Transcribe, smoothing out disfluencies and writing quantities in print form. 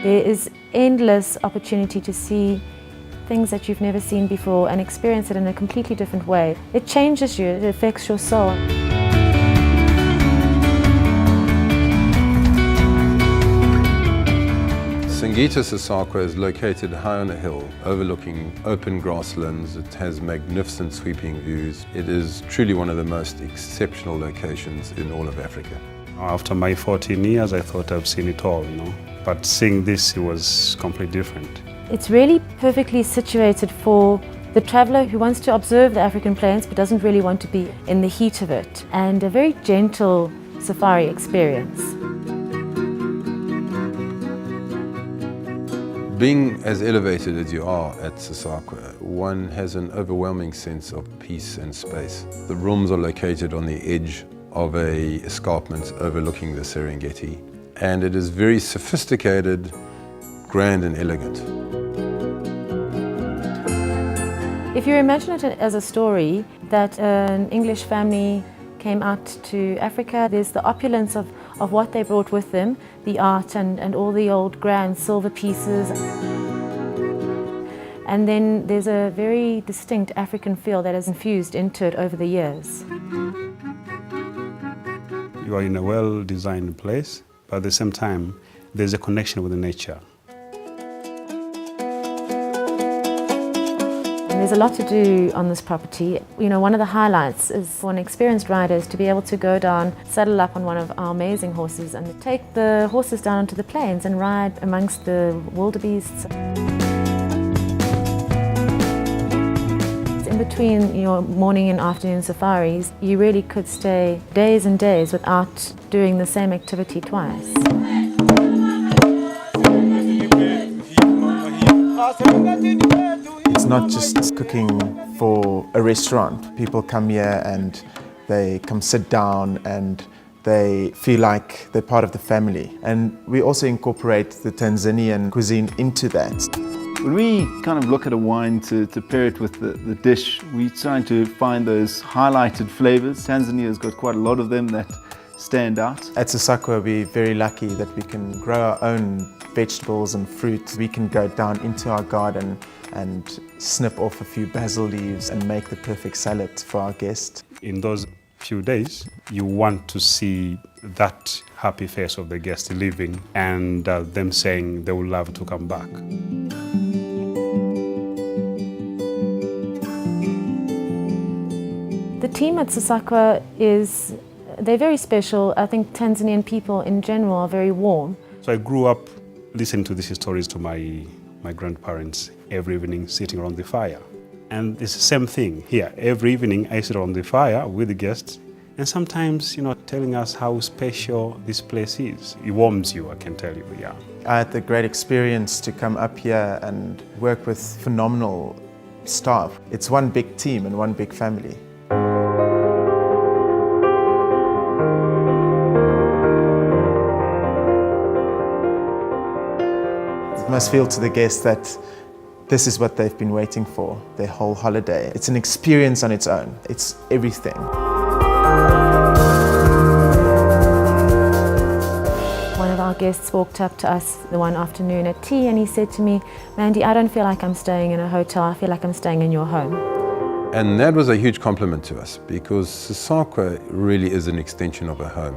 There is endless opportunity to see things that you've never seen before and experience it in a completely different way. It changes you, it affects your soul. Singita Sasakwa is located high on a hill overlooking open grasslands. It has magnificent sweeping views. It is truly one of the most exceptional locations in all of Africa. After my 14 years, I thought I've seen it all, But seeing this, it was completely different. It's really perfectly situated for the traveller who wants to observe the African plains but doesn't really want to be in the heat of it, and a very gentle safari experience. Being as elevated as you are at Sasakwa, one has an overwhelming sense of peace and space. The rooms are located on the edge of an escarpment overlooking the Serengeti, and it is very sophisticated, grand and elegant. If you imagine it as a story that an English family came out to Africa, there's the opulence of what they brought with them, the art and all the old grand silver pieces. And then there's a very distinct African feel that is infused into it over the years. You are in a well-designed place, but at the same time, there's a connection with the nature. There's a lot to do on this property. One of the highlights is for an experienced rider is to be able to go down, saddle up on one of our amazing horses and take the horses down onto the plains and ride amongst the wildebeests. In between your morning and afternoon safaris, you really could stay days and days without doing the same activity twice. It's not just cooking for a restaurant. People come here and they come sit down and they feel like they're part of the family. And we also incorporate the Tanzanian cuisine into that. When we kind of look at a wine to pair it with the dish, we're trying to find those highlighted flavors. Tanzania's got quite a lot of them that stand out. At Sasakwa, we're very lucky that we can grow our own vegetables and fruit. We can go down into our garden and snip off a few basil leaves and make the perfect salad for our guests. In those few days, you want to see that happy face of the guest leaving and them saying they would love to come back. The team at Sasakwa they're very special. I think Tanzanian people in general are very warm. So I grew up listening to these stories to my grandparents every evening, sitting around the fire. And it's the same thing here. Every evening I sit around the fire with the guests, and sometimes, telling us how special this place is. It warms you, I can tell you, yeah. I had the great experience to come up here and work with phenomenal staff. It's one big team and one big family. It must feel to the guests that this is what they've been waiting for their whole holiday. It's an experience on its own. It's everything. One of our guests walked up to us the one afternoon at tea and he said to me, "Mandy, I don't feel like I'm staying in a hotel, I feel like I'm staying in your home." And that was a huge compliment to us because Sasakwa really is an extension of a home.